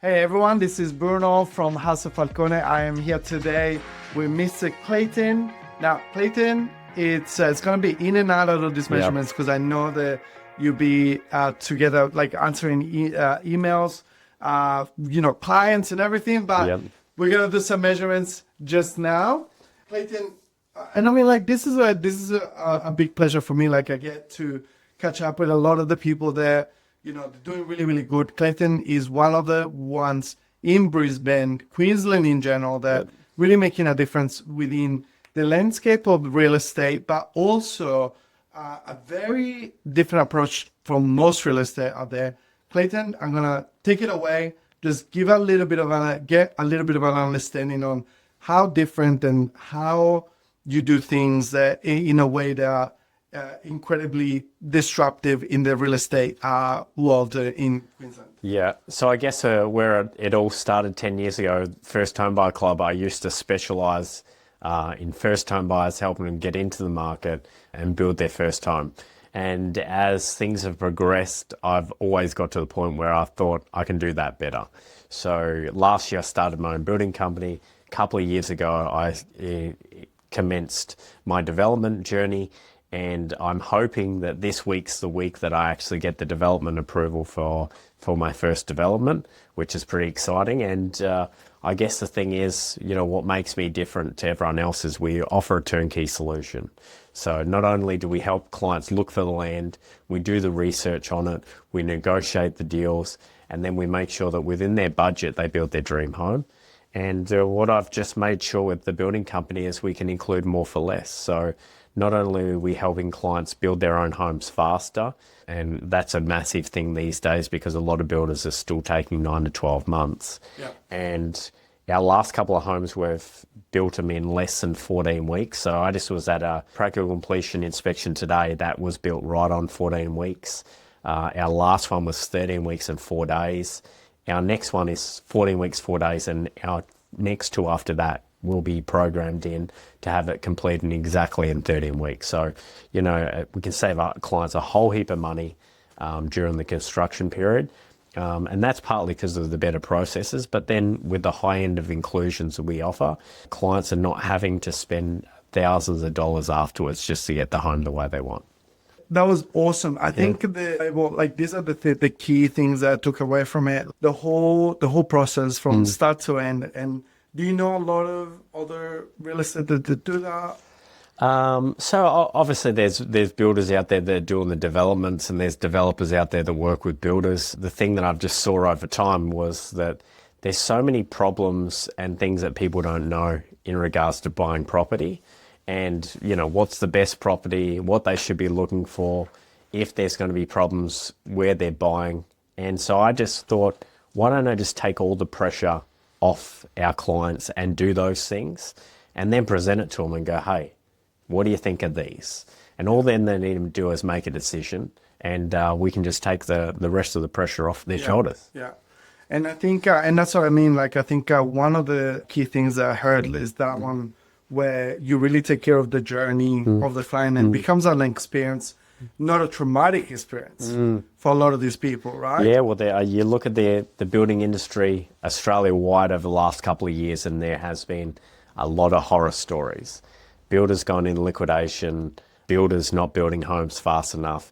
Hey everyone, this is Bruno from House of Falcone. I am here today with Mr. Clayton. Now, Clayton, it's going to be in and out of these measurements because I know that you'll be together, like answering emails, clients and everything. But we're going to do some measurements just now. Clayton, and I mean, like, this is a big pleasure for me. Like, I get to catch up with a lot of the people there. They're doing really, really good. Clayton is one of the ones in Brisbane, Queensland in general, that really making a difference within the landscape of real estate, but also a very different approach from most real estate out there. Clayton, I'm gonna take it away. Just give get a little bit of an understanding on how different and how you do things that in a way that are incredibly disruptive in the real estate world in Queensland. Yeah, so I guess where it all started 10 years ago, First Home Buyer Club, I used to specialise in first home buyers, helping them get into the market and build their first home. And as things have progressed, I've always got to the point where I thought I can do that better. So last year I started my own building company. A couple of years ago I commenced my development journey. And I'm hoping that this week's the week that I actually get the development approval for my first development, which is pretty exciting. And I guess the thing is, what makes me different to everyone else is we offer a turnkey solution. So not only do we help clients look for the land, we do the research on it, we negotiate the deals, and then we make sure that within their budget, they build their dream home. And what I've just made sure with the building company is we can include more for less. So not only are we helping clients build their own homes faster, and that's a massive thing these days because a lot of builders are still taking 9 to 12 months. Yeah. And our last couple of homes, we've built them in less than 14 weeks. So I just was at a practical completion inspection today that was built right on 14 weeks. Our last one was 13 weeks and 4 days. Our next one is 14 weeks, 4 days, and our next two after that will be programmed in to have it completed exactly in 13 weeks. So, we can save our clients a whole heap of money during the construction period. And that's partly because of the better processes, but then with the high end of inclusions that we offer, clients are not having to spend thousands of dollars afterwards just to get the home the way they want. That was awesome. I think these are the key things that I took away from it. The whole process from start to end. And do you know a lot of other real estate that do that? So obviously there's builders out there that are doing the developments, and there's developers out there that work with builders. The thing that I've just saw over time was that there's so many problems and things that people don't know in regards to buying property. And, what's the best property, what they should be looking for, if there's going to be problems where they're buying. And so I just thought, why don't I just take all the pressure off our clients and do those things and then present it to them and go, hey, what do you think of these? And all then they need to do is make a decision, and we can just take the rest of the pressure off their shoulders. Yeah. And I think, and that's what I mean. Like, I think one of the key things that I heard is that one where you really take care of the journey of the client and becomes an experience, not a traumatic experience for a lot of these people, right? Yeah, well, you look at the building industry Australia-wide over the last couple of years, and there has been a lot of horror stories. Builders going into liquidation, builders not building homes fast enough.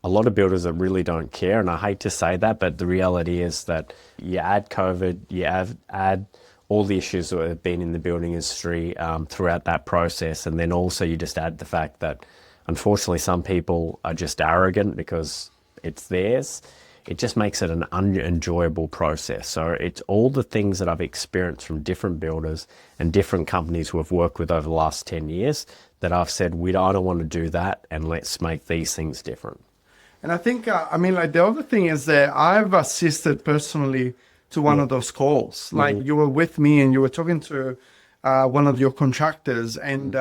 A lot of builders that really don't care, and I hate to say that, but the reality is that you add COVID, you add all the issues that have been in the building industry throughout that process, and then also you just add the fact that unfortunately some people are just arrogant because it's theirs. It just makes it an unenjoyable process. So it's all the things that I've experienced from different builders and different companies who I've worked with over the last 10 years that I've said, I don't want to do that, and let's make these things different. And I think, the other thing is that I've assisted personally to one of those calls. Like, you were with me and you were talking to one of your contractors, and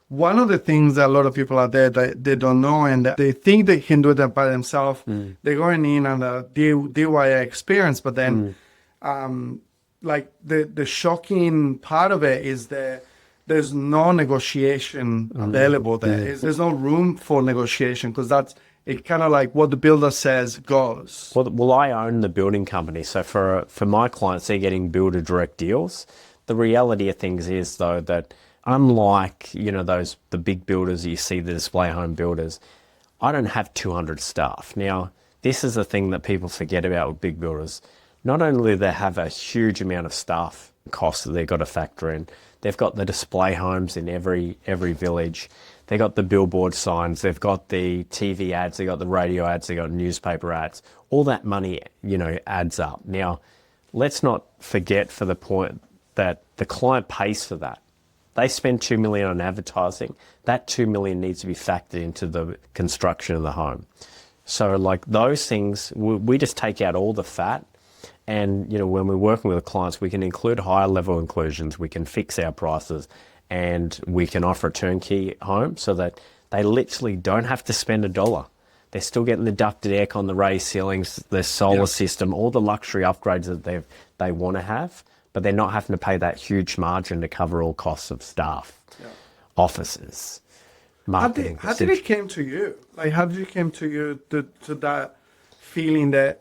one of the things that a lot of people out there that they don't know, and they think they can do that by themselves. They're going in on a DIY experience, but then the shocking part of it is that there's no negotiation available there. There's no room for negotiation because that's It kind of like what the builder says goes. Well, I own the building company, so for my clients, they're getting builder direct deals. The reality of things is, though, that unlike the big builders you see, the display home builders, I don't have 200 staff. Now, this is the thing that people forget about with big builders. Not only do they have a huge amount of staff costs that they've got to factor in, they've got the display homes in every village. They got the billboard signs, they've got the TV ads, they got the radio ads, they got newspaper ads. All that money, adds up. Now, let's not forget for the point that the client pays for that. They spend $2 million on advertising. That $2 million needs to be factored into the construction of the home. So like those things, we just take out all the fat. And, when we're working with the clients, we can include higher level inclusions. We can fix our prices, and we can offer a turnkey home so that they literally don't have to spend $1. They're still getting the ducted aircon, the raised ceilings, the solar system, all the luxury upgrades that they want to have, but they're not having to pay that huge margin to cover all costs of staff, offices, marketing. How did it came to you? Like, how did it came to you to that feeling that,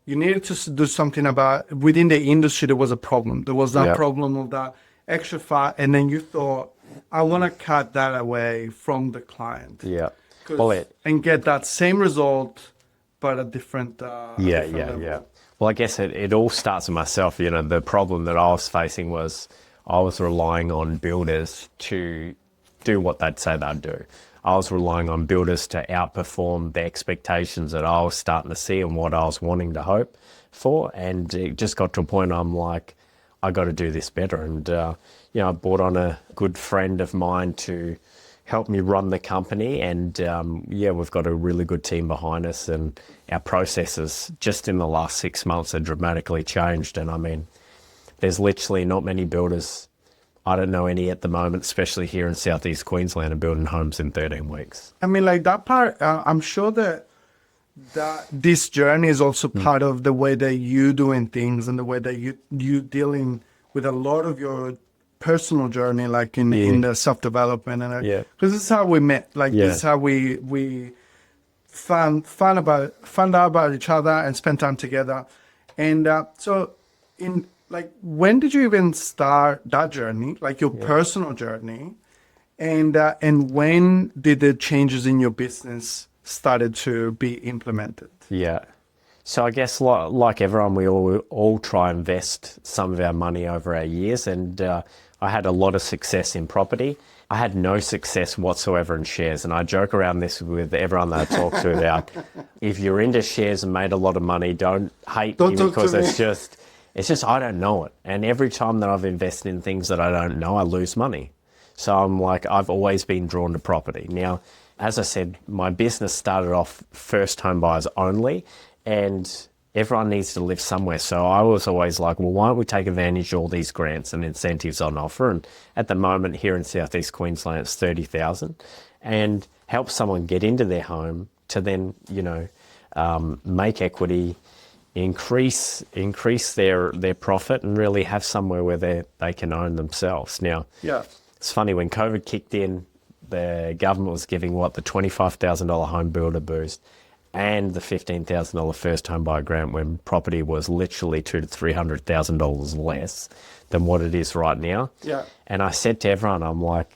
you needed to do something about, within the industry, there was a problem. There was that problem of that extra fat, and then you thought, I want to cut that away from the client. Yeah. And get that same result, but a different level. Well, I guess it all starts with myself. The problem that I was facing was I was relying on builders to do what they'd say they'd do. I was relying on builders to outperform the expectations that I was starting to see and what I was wanting to hope for. And it just got to a point I'm like, I got to do this better. And, I brought on a good friend of mine to help me run the company. And, we've got a really good team behind us. And our processes just in the last 6 months have dramatically changed. And I mean, there's literally not many builders, I don't know any at the moment, especially here in Southeast Queensland, are building homes in 13 weeks. I mean, like that part, I'm sure that this journey is also part of the way that you doing things and the way that you dealing with a lot of your personal journey, like in the self-development. And because this is how we met. Like this is how we found out about each other and spent time together. And when did you even start that journey, like your personal journey, and when did the changes in your business started to be implemented? Yeah. So I guess like everyone, we all try and invest some of our money over our years, and I had a lot of success in property. I had no success whatsoever in shares, and I joke around this with everyone that I talk to about, if you're into shares and made a lot of money, don't hate me because it's just I don't know it. And every time that I've invested in things that I don't know, I lose money. So I'm like, I've always been drawn to property. Now, as I said, my business started off first home buyers only, and everyone needs to live somewhere. So I was always like, well, why don't we take advantage of all these grants and incentives on offer? And at the moment here in Southeast Queensland, it's 30,000, and help someone get into their home to then, make equity, increase their profit, and really have somewhere where they can own themselves. Now, it's funny, when COVID kicked in, the government was giving the $25,000 home builder boost and the $15,000 first home buyer grant, when property was literally $200,000 to $300,000 less than what it is right now. And I said to everyone, I'm like,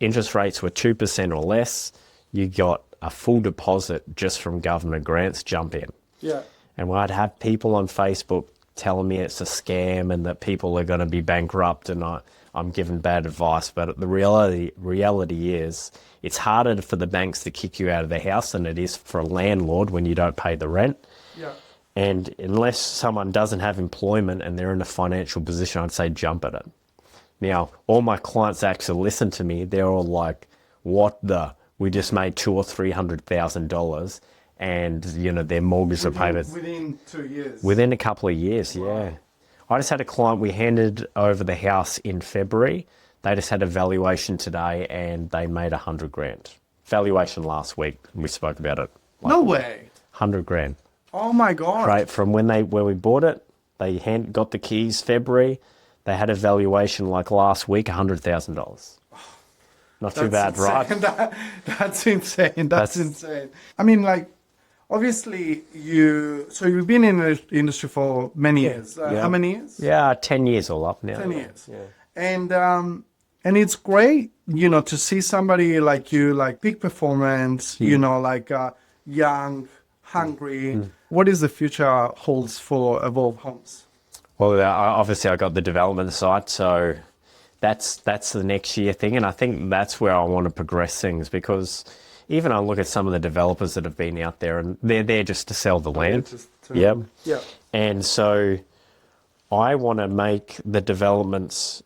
interest rates were 2% or less, you got a full deposit just from government grants, jump in. And I'd have people on Facebook telling me it's a scam and that people are going to be bankrupt, and I'm giving bad advice. But the reality is, it's harder for the banks to kick you out of the house than it is for a landlord when you don't pay the rent. And unless someone doesn't have employment and they're in a financial position, I'd say jump at it. Now, all my clients actually listen to me. They're all like, we just made $200,000 or $300,000. And, their mortgage repayments. Within 2 years? Within a couple of years, I just had a client, we handed over the house in February. They just had a valuation today and they made $100,000. Valuation last week, we spoke about it. No way. $100,000. Oh my God. Right, from when we bought it, they got the keys February. They had a valuation like last week, $100,000. Not too bad, right? That's insane. That's insane. I mean, like, obviously, you've been in the industry for many years. How many years? Yeah, 10 years all up now. 10 years. Yeah. And it's great, to see somebody like you, like peak performance, like young, hungry. What is the future holds for Evolve Homes? Well, obviously I got the development side, so that's the next year thing, and I think that's where I want to progress things, because even I look at some of the developers that have been out there, and they're there just to sell the land. Yeah. And so I want to make the developments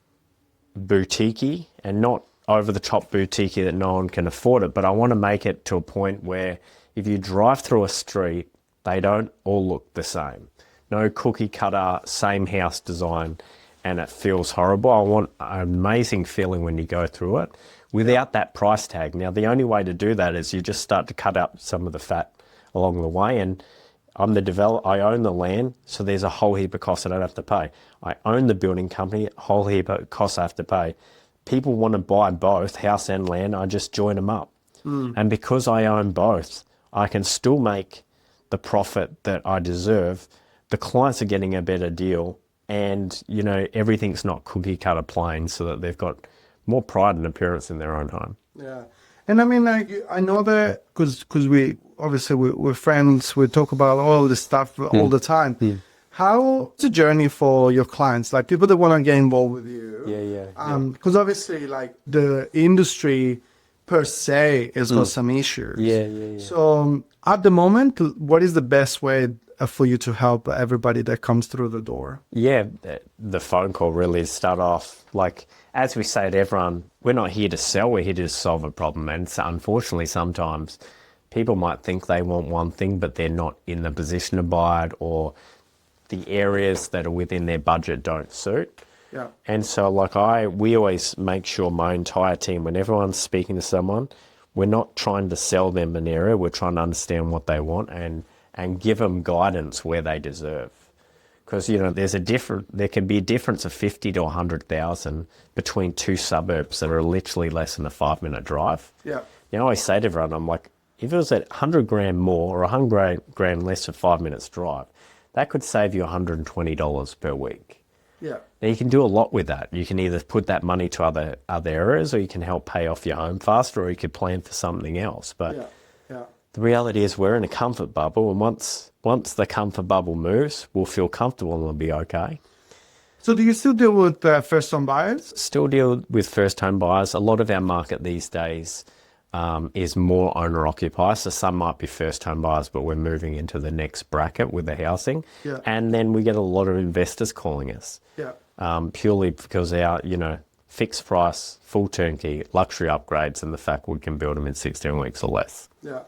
boutique-y, and not over the top boutique-y that no one can afford it, but I want to make it to a point where if you drive through a street, they don't all look the same. No cookie cutter, same house design, and it feels horrible. I want an amazing feeling when you go through it without that price tag. Now, the only way to do that is you just start to cut out some of the fat along the way, and I'm the developer. I own the land, so there's a whole heap of costs I don't have to pay. I own the building company, a whole heap of costs I have to pay. People want to buy both, house and land. I just join them up. And because I own both, I can still make the profit that I deserve. The clients are getting a better deal, and everything's not cookie cutter plain, so that they've got more pride and appearance in their own home. Yeah. And I mean, like, I know that because we're friends, we talk about all this stuff all the time. How's the journey for your clients, like people that want to get involved with you? Because obviously, like, the industry per se has got some issues. So at the moment, what is the best way for you to help everybody that comes through the door? Yeah, the phone call really is start off, like, as we say to everyone, we're not here to sell, we're here to solve a problem. And so unfortunately, sometimes people might think they want one thing, but they're not in the position to buy it, or the areas that are within their budget don't suit. Yeah. And so, like, we always make sure, my entire team, when everyone's speaking to someone, we're not trying to sell them an area, we're trying to understand what they want and give them guidance where they deserve. Because, there can be a difference of 50 to 100,000 between two suburbs that are literally less than a 5-minute drive. Yeah. I always say to everyone, I'm like, if it was at 100 grand more or 100 grand less than 5 minutes drive, that could save you $120 per week. Yeah. Now, you can do a lot with that. You can either put that money to other areas, or you can help pay off your home faster, or you could plan for something else. But the reality is we're in a comfort bubble, and once the comfort bubble moves, we'll feel comfortable and we'll be okay. So do you still deal with first-time buyers? Still deal with first-home buyers. A lot of our market these days is more owner-occupier. So some might be first-home buyers, but we're moving into the next bracket with the housing. Yeah. And then we get a lot of investors calling us. Yeah. Purely because our, fixed price, full turnkey, luxury upgrades, and the fact we can build them in 16 weeks or less. Yeah.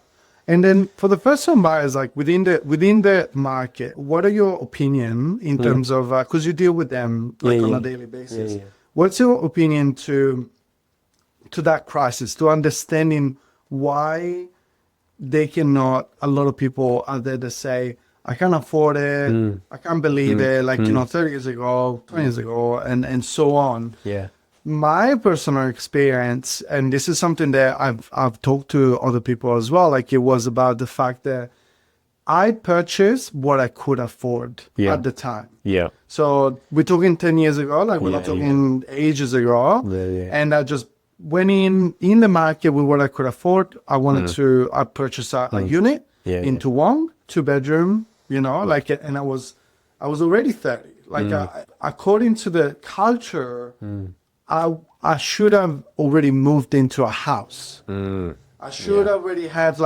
And then for the first-time buyers, like within the market, what are your opinion in terms of, because you deal with them on a daily basis, what's your opinion to that crisis, to understanding why they cannot, a lot of people are there to say, I can't afford it, I can't believe it, 30 years ago, 20 years ago, and so on. Yeah. My personal experience, and this is something that I've talked to other people as well, like it was about the fact that I purchased what I could afford at the time. Yeah. So we're talking 10 years ago, we're not talking ages ago. And I just went in the market with what I could afford. I wanted I purchased a unit in Toowong, 2-bedroom, and I was already 30. According to the culture, I should have already moved into a house. I should have already had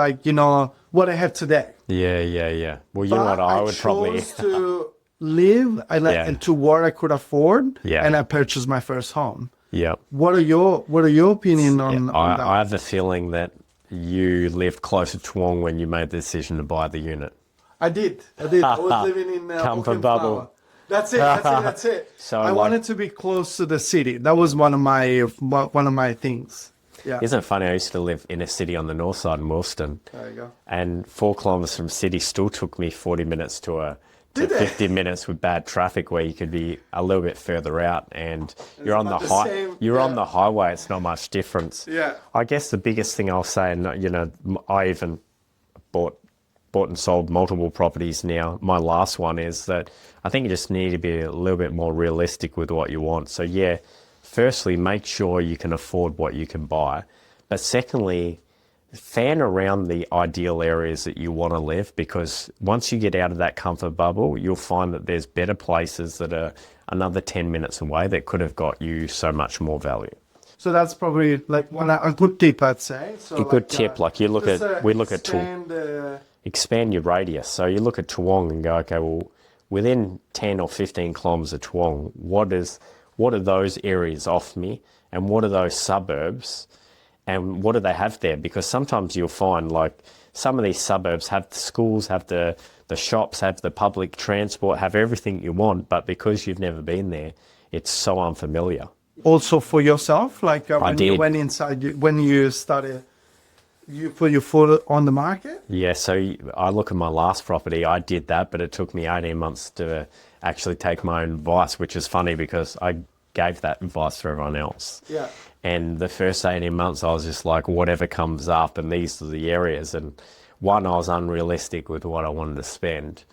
what I have today. Yeah. Well, what? I would probably chose to live and to what I could afford, and I purchased my first home. Yeah. What are your opinion on that? I have the feeling that you lived closer to Toowong when you made the decision to buy the unit. I did. I was living in comfort bubble. That's it. So I wanted to be close to the city. That was one of my things. Yeah. Isn't it funny? I used to live in a city on the north side in Wilston. There you go. And 4 kilometres from city still took me 40 minutes to to 50 minutes with bad traffic where you could be a little bit further out and you're on on the highway. It's not much difference. Yeah. I guess the biggest thing I'll say, and I even bought and sold multiple properties now. My last one is that I think you just need to be a little bit more realistic with what you want. So yeah, firstly, make sure you can afford what you can buy. But secondly, fan around the ideal areas that you want to live, because once you get out of that comfort bubble, you'll find that there's better places that are another 10 minutes away that could have got you so much more value. So that's probably like a good tip, I'd say. So a good tip, like we look at expand your radius. So you look at Toowong and go, okay, well, within 10 or 15 kilometres of Toowong, what are those areas off me, and what are those suburbs, and what do they have there? Because sometimes you'll find like some of these suburbs have the schools, have the shops, have the public transport, have everything you want, but because you've never been there, it's so unfamiliar. Also for yourself, like when you went inside, when you started, you put your foot on the market? Yeah, so I look at my last property, I did that, but it took me 18 months to actually take my own advice, which is funny because I gave that advice to everyone else. Yeah. And the first 18 months, I was just like, whatever comes up, and these are the areas. And one, I was unrealistic with what I wanted to spend.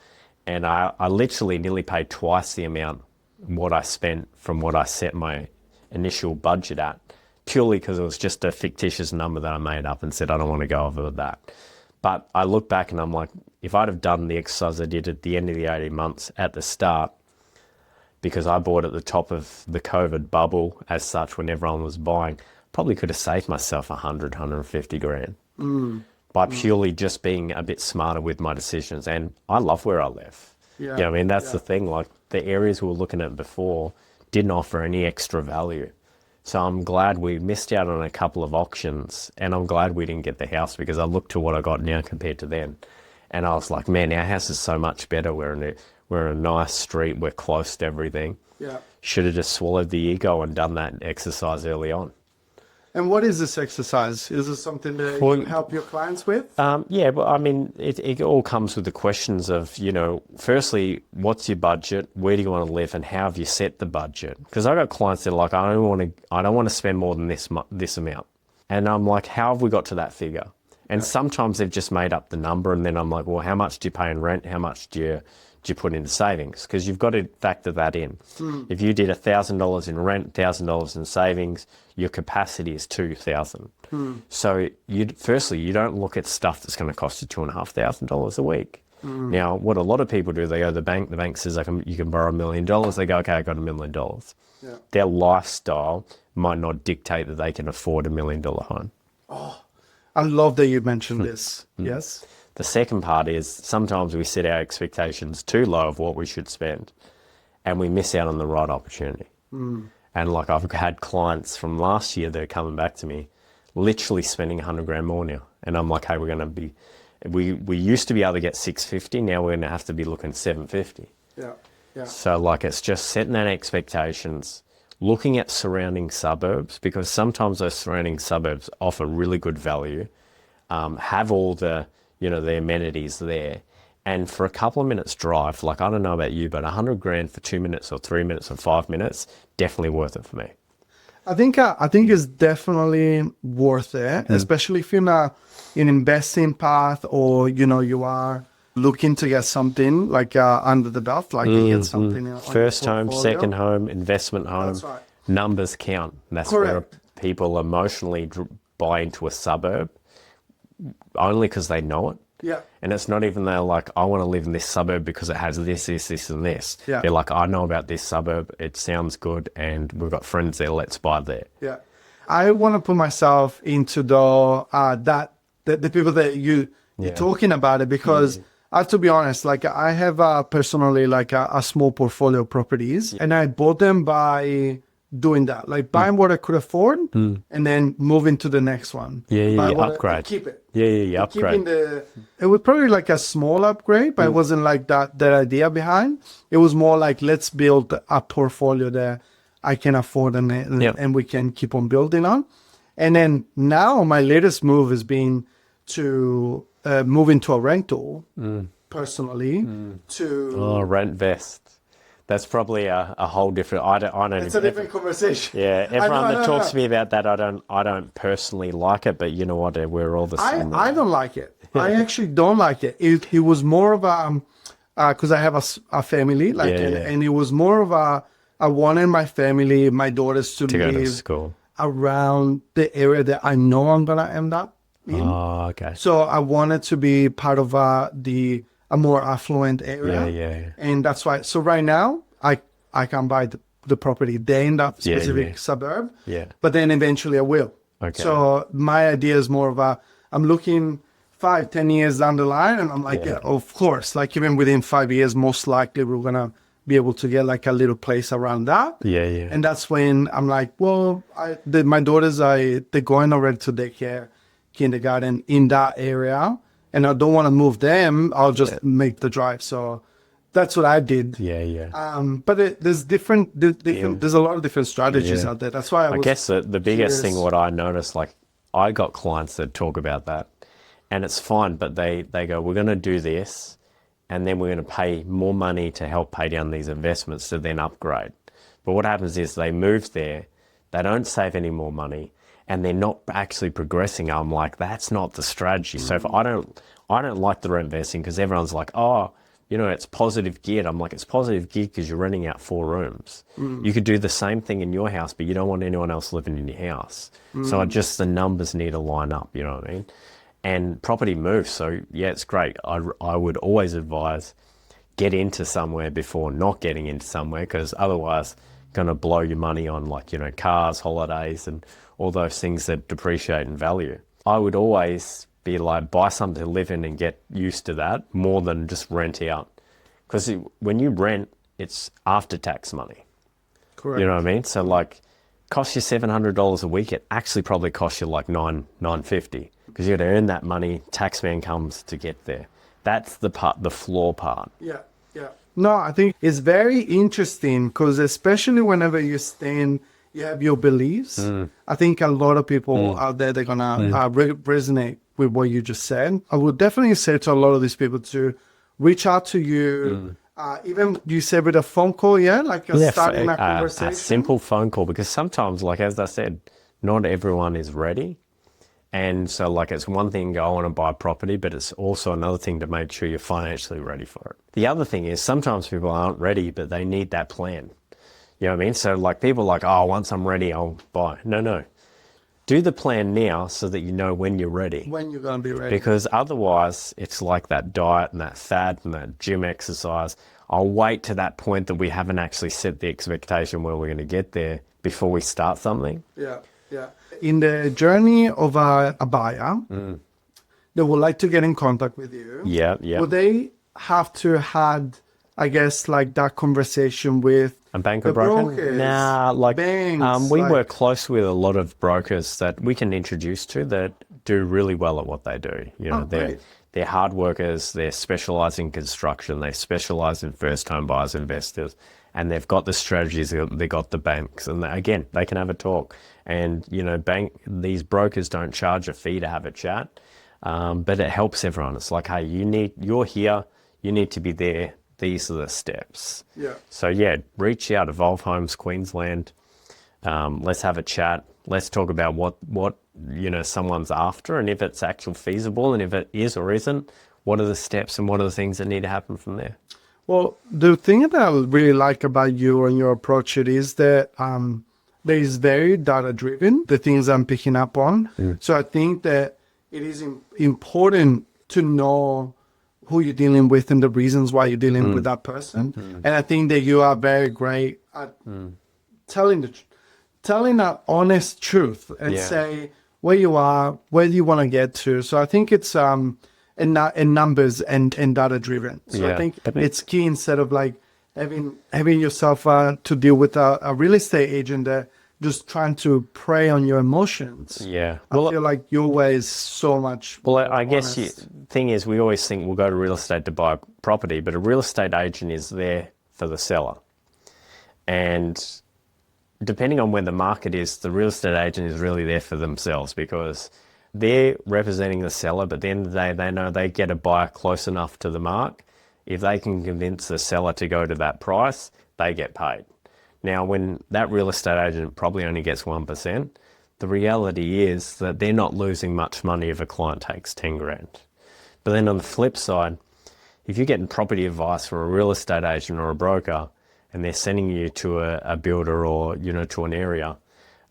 And I literally nearly paid twice the amount what I spent from what I set my initial budget at, purely because it was just a fictitious number that I made up and said, I don't want to go over that. But I look back and I'm like, if I'd have done the exercise I did at the end of the 18 months at the start, because I bought at the top of the COVID bubble as such when everyone was buying, probably could have saved myself 100, 150 grand by purely just being a bit smarter with my decisions. And I love where I live. Yeah. You know what I mean? That's the thing. Like the areas we were looking at before didn't offer any extra value. So I'm glad we missed out on a couple of auctions, and I'm glad we didn't get the house, because I looked to what I got now compared to then. And I was like, man, our house is so much better. We're in a nice street. We're close to everything. Yeah. Should have just swallowed the ego and done that exercise early on. And what is this exercise? Is this something that you help your clients with? Yeah, but I mean, it all comes with the questions of, firstly, what's your budget? Where do you want to live? And how have you set the budget? Because I got clients that are like, I don't want to spend more than this amount. And I'm like, how have we got to that figure? And sometimes they've just made up the number, and then I'm like, well, how much do you pay in rent? How much do you put into savings? Because you've got to factor that in. If you did $1,000 in rent, $1,000 in savings, your capacity is $2,000. So firstly, you don't look at stuff that's going to cost you $2,500 a week. Now, what a lot of people do, they go to the bank says you can borrow $1 million. They go, okay, I got $1 million. Yeah. Their lifestyle might not dictate that they can afford $1 million home. Oh, I love that you mentioned this. Yes. The second part is sometimes we set our expectations too low of what we should spend, and we miss out on the right opportunity. And like I've had clients from last year that are coming back to me, literally spending 100 grand more now. And I'm like, hey, we used to be able to get 650. Now we're going to have to be looking 750. Yeah. Yeah. So like, it's just setting that expectations, looking at surrounding suburbs, because sometimes those surrounding suburbs offer really good value, have all the amenities there. And for a couple of minutes drive, like I don't know about you, but 100 grand for 2 minutes or 3 minutes or 5 minutes, definitely worth it for me. I think it's definitely worth it, especially if you're not in investing path, or you are looking to get something like under the belt, like you get something on first your home, portfolio. second home, investment home. That's right. Numbers count. That's Correct. where people emotionally buy into a suburb only because they know it. Yeah. And it's not even they're like, I want to live in this suburb because it has this, and this. Yeah. They're like, I know about this suburb. It sounds good, and we've got friends there. Let's buy there. Yeah. I want to put myself into the people that you're talking about it, because I have to be honest, like I have personally like a small portfolio of properties, and I bought them by doing that, like buying what I could afford and then moving to the next one. Upgrade. Keep it. Upgrade. It was probably like a small upgrade, but it wasn't like that idea behind. It was more like, let's build a portfolio that I can afford and we can keep on building on. And then now my latest move has been to move into a rental, personally to. Oh, Rentvest. That's probably a whole different. I don't. It's a different conversation. Yeah, I know, everyone that talks know. to me about that, I don't personally like it. But you know what? We're all the same. I don't like it. I actually don't like it. It was more of a because I have a family, like, and it was more of a I wanted my family, my daughters to go to live school around the area that I know I'm gonna end up in. Oh, okay. So I wanted to be part of a more affluent area. Yeah. And that's why. So right now, I can buy the property there in that specific suburb. Yeah. But then eventually I will. Okay. So my idea is more of I'm looking 5-10 years down the line, and I'm like, yeah, of course, like even within 5 years, most likely we're gonna be able to get like a little place around that. Yeah. And that's when I'm like, well, my daughters, they're going already to daycare, kindergarten in that area, and I don't want to move them. I'll just make the drive. So that's what I did. Yeah. But there's there's a lot of different strategies out there. That's why I guess the biggest thing what I noticed, like I got clients that talk about that, and it's fine, but they go, we're going to do this, and then we're going to pay more money to help pay down these investments to then upgrade. But what happens is they move there, they don't save any more money, and they're not actually progressing. I'm like, that's not the strategy. So if I don't like the rent investing because everyone's like, oh, you know, it's positive geared. I'm like, it's positive geared because you're renting out 4 rooms. You could do the same thing in your house, but you don't want anyone else living in your house. So the numbers need to line up, you know what I mean? And property moves. So yeah, it's great. I would always advise get into somewhere before not getting into somewhere, because otherwise going to blow your money on, like, you know, cars, holidays, and all those things that depreciate in value. I would always be like, buy something to live in and get used to that more than just rent out. Because when you rent, it's after tax money. Correct. You know what I mean? So like, costs you $700 a week. It actually probably costs you like $950, because you got to earn that money. Taxman comes to get there. That's the floor part. Yeah. No, I think it's very interesting because especially whenever you have your beliefs. I think a lot of people out there, they're gonna resonate with what you just said. I would definitely say to a lot of these people to reach out to you. Even you said with a phone call, starting a conversation. A simple phone call, because sometimes, like as I said, not everyone is ready. And so like it's one thing to go, I want to buy property, but it's also another thing to make sure you're financially ready for it. The other thing is sometimes people aren't ready, but they need that plan. You know what I mean? So like people are like, oh, once I'm ready, I'll buy. No. Do the plan now so that you know when you're ready. When you're going to be ready. Because otherwise it's like that diet and that fad and that gym exercise. I'll wait to that point that we haven't actually set the expectation where we're going to get there before we start something. Yeah. In the journey of a buyer, they would like to get in contact with you. Yeah. Would they have to had, I guess, like that conversation with a bank the or broker? brokers? Nah, like banks, we work close with a lot of brokers that we can introduce to that do really well at what they do. You know, they're hard workers. They specialize in construction. They specialize in first home buyers, investors, and they've got the strategies. They got the banks, and again, they can have a talk. And you know, these brokers don't charge a fee to have a chat, but it helps everyone. It's like, hey, you're here. You need to be there. These are the steps. Yeah. So yeah, reach out, Evolve Homes Queensland. Let's have a chat. Let's talk about what you know someone's after, and if it's actually feasible, and if it is or isn't, what are the steps and what are the things that need to happen from there. Well, the thing that I really like about you and your approach is that that is very data driven. The things I'm picking up on. So I think that it is important to know who you're dealing with and the reasons why you're dealing with that person. And I think that you are very great at telling that honest truth and say where you are, where you want to get to. So I think it's in numbers and data driven. So I think it's key, instead of like having yourself to deal with a real estate agent that just trying to prey on your emotions. Yeah. I feel like your way is so much I guess the thing is, we always think we'll go to real estate to buy property, but a real estate agent is there for the seller. And depending on where the market is, the real estate agent is really there for themselves, because They're representing the seller, but at the end of the day, they know they get a buyer close enough to the mark. If they can convince the seller to go to that price, they get paid. Now, when that real estate agent probably only gets 1%, the reality is that they're not losing much money if a client takes 10 grand. But then on the flip side, if you're getting property advice from a real estate agent or a broker, and they're sending you to a builder or, to an area,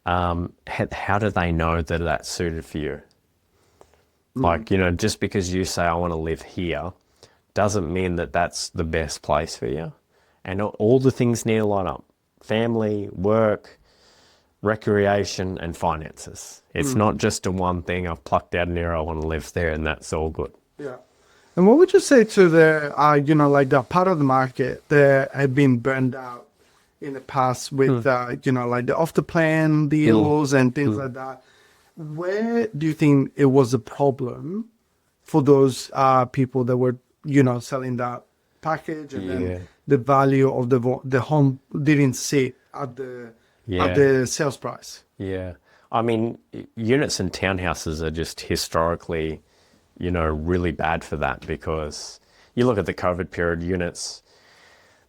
how do they know that that's suited for you? Like, just because you say, I want to live here, doesn't mean that that's the best place for you. And all the things need to line up: family, work, recreation, and finances. It's not just a one thing. I've plucked out an area, I want to live there, and that's all good. Yeah. And what would you say to the, the part of the market that had been burned out in the past with, the off-the-plan deals and things like that? Where do you think it was a problem for those people that were, selling that package, and then the value of the home didn't sit at the sales price? Yeah. I mean, units and townhouses are just historically, really bad for that, because you look at the COVID period, units,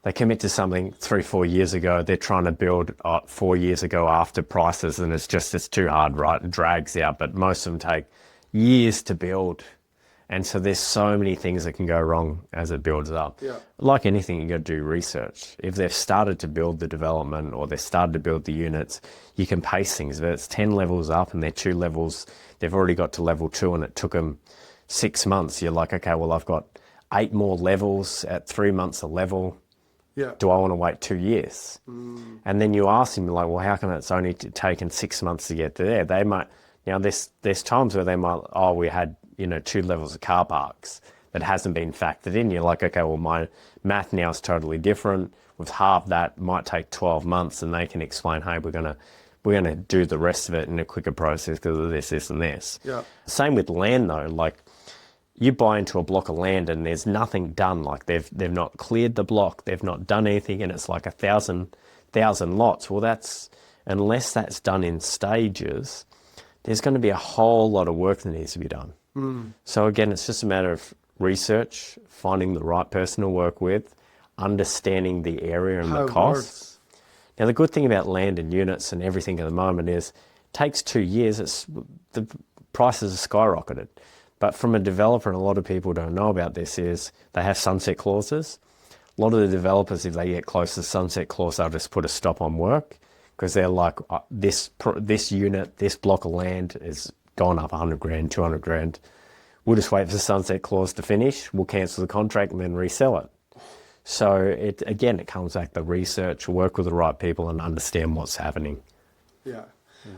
they commit to something 3-4 years ago, they're trying to build 4 years ago after prices, and it's too hard, right? It drags out, but most of them take years to build. And so there's so many things that can go wrong as it builds up. Yeah. Like anything, you got to do research. If they've started to build the development or they've started to build the units, you can pace things. If it's 10 levels up and they're 2 levels, they've already got to level 2 and it took them 6 months. You're like, okay, well, I've got 8 more levels at 3 months a level. Yeah. Do I want to wait 2 years? And then you ask them, like, well, how come it's only taken 6 months to get to there? They might, there's times where they might, we had, 2 levels of car parks that hasn't been factored in. You're like, okay, well, my math now is totally different. With half that, might take 12 months, and they can explain, hey, we're gonna do the rest of it in a quicker process because of this, and this. Yeah. Same with land though. Like, you buy into a block of land and there's nothing done. Like they've not cleared the block, they've not done anything, and it's like 1,000 lots. Well, unless that's done in stages, there's going to be a whole lot of work that needs to be done. So again, it's just a matter of research, finding the right person to work with, understanding the area and the costs. Now, the good thing about land and units and everything at the moment is it takes 2 years. The prices are skyrocketed. But from a developer, and a lot of people don't know about this, is they have sunset clauses. A lot of the developers, if they get close to the sunset clause, they'll just put a stop on work, because they're like, this unit, this block of land is gone up 100 grand, 200 grand. We'll just wait for the sunset clause to finish. We'll cancel the contract and then resell it. So it comes back to research, work with the right people, and understand what's happening. Yeah.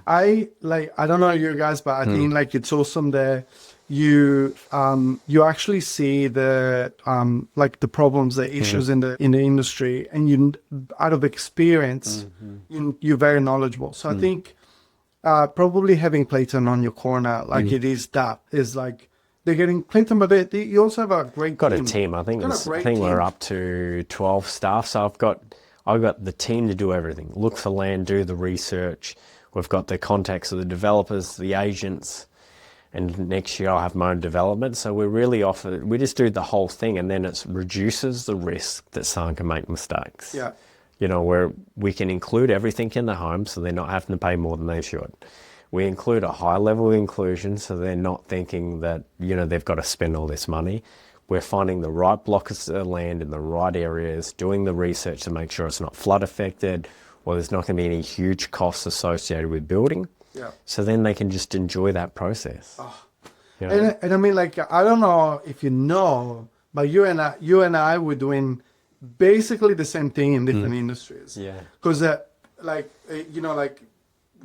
I don't know you guys, but I think it's awesome that you actually see the the problems, the issues in the industry, and you, out of experience, you're very knowledgeable. So I think probably having Clayton on your corner, it is like they're getting Clayton, but you also have a great got team. A team. I think we're up to 12 staff. So I've got the team to do everything. Look for land, do the research. We've got the contacts of the developers, the agents, and next year I'll have my own development. So we just do the whole thing, and then it reduces the risk that someone can make mistakes. Yeah. Where we can include everything in the home, so they're not having to pay more than they should. We include a high level of inclusion, so they're not thinking that, they've got to spend all this money. We're finding the right blocks of land in the right areas, doing the research to make sure it's not flood affected, or there's not going to be any huge costs associated with building. Yeah. So then they can just enjoy that process. Oh. And I mean, I don't know if you know, but you and I were doing basically the same thing in different industries. Yeah. Because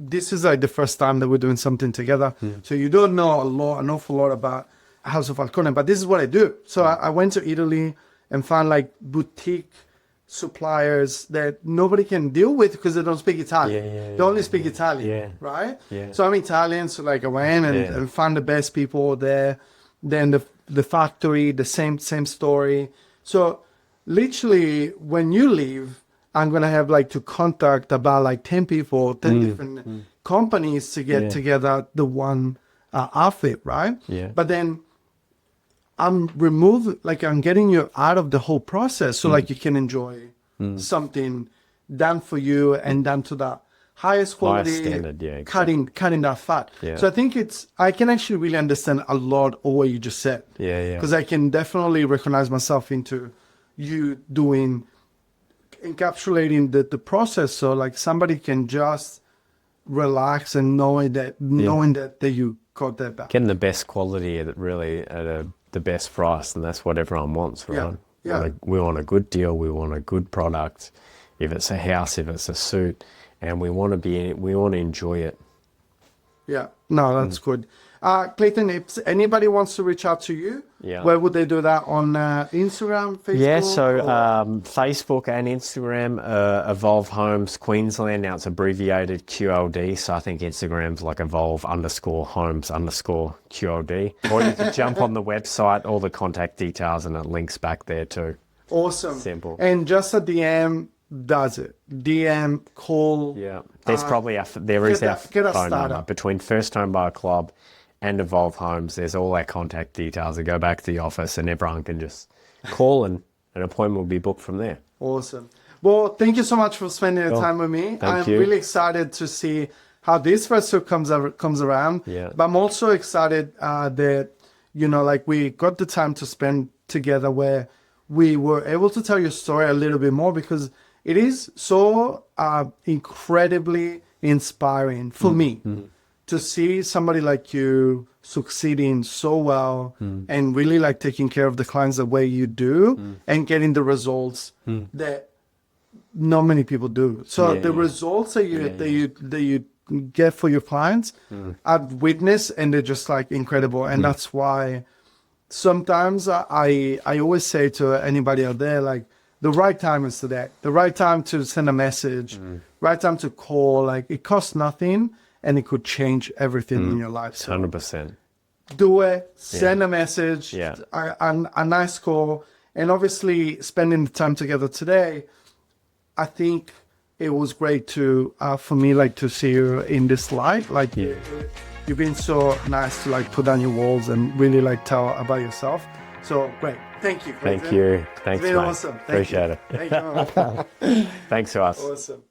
this is the first time that we're doing something together. So you don't know an awful lot about House of Falcone, but this is what I do. So I went to Italy and found boutique suppliers that nobody can deal with because they don't speak Italian. They only speak Italian, right? Yeah. So I'm Italian, so I went and found the best people there. Then the factory, the same story. So literally, when you leave, I'm gonna have to contact about 10 people, 10 different companies to get together the one outfit, right? Yeah. But then I'm getting you out of the whole process, so like you can enjoy something done for you and done to the highest quality, standard, yeah, exactly. cutting that fat. Yeah. So I think I can actually really understand a lot of what you just said. Yeah. Because I can definitely recognize myself into you encapsulating the process, so like somebody can just relax and knowing that you got that back. Getting the best quality at the best price, and that's what everyone wants, right? Yeah. We want a good deal. We want a good product. If it's a house, if it's a suit, and we want to enjoy it. Yeah, no, that's good. Clayton, if anybody wants to reach out to you, where would they do that? On Instagram, Facebook? Yeah, so Facebook and Instagram, Evolve Homes Queensland. Now it's abbreviated QLD, so I think Instagram's like Evolve_Homes_QLD. Or you can jump on the website, all the contact details, and it links back there too. Awesome. Simple. And just a DM does it. DM, call. Yeah, there's probably our phone number. Between First Home Buyer Club and Evolve Homes, there's all our contact details that go back to the office, and everyone can just call and an appointment will be booked from there. Awesome. Well, thank you so much for spending the time with me. I'm really excited to see how this festival comes around. Yeah. But I'm also excited that, like we got the time to spend together where we were able to tell your story a little bit more, because it is so incredibly inspiring for me to see somebody like you succeeding so well and really like taking care of the clients the way you do and getting the results that not many people do. So the results that you get for your clients, I've witnessed, and they're just like incredible. And that's why sometimes I always say to anybody out there, like, the right time is today. The right time to send a message, right time to call. Like, it costs nothing, and it could change everything in your life. So 100%. do it. Send a message. Yeah. A nice call, and obviously spending the time together today. I think it was great for me, like, to see you in this light. Like, you've been so nice to like put down your walls and really like tell about yourself. So great. Thank you. Thank you. Thanks, it's been mate. awesome. Appreciate it. Thank you. Thanks to us. Awesome.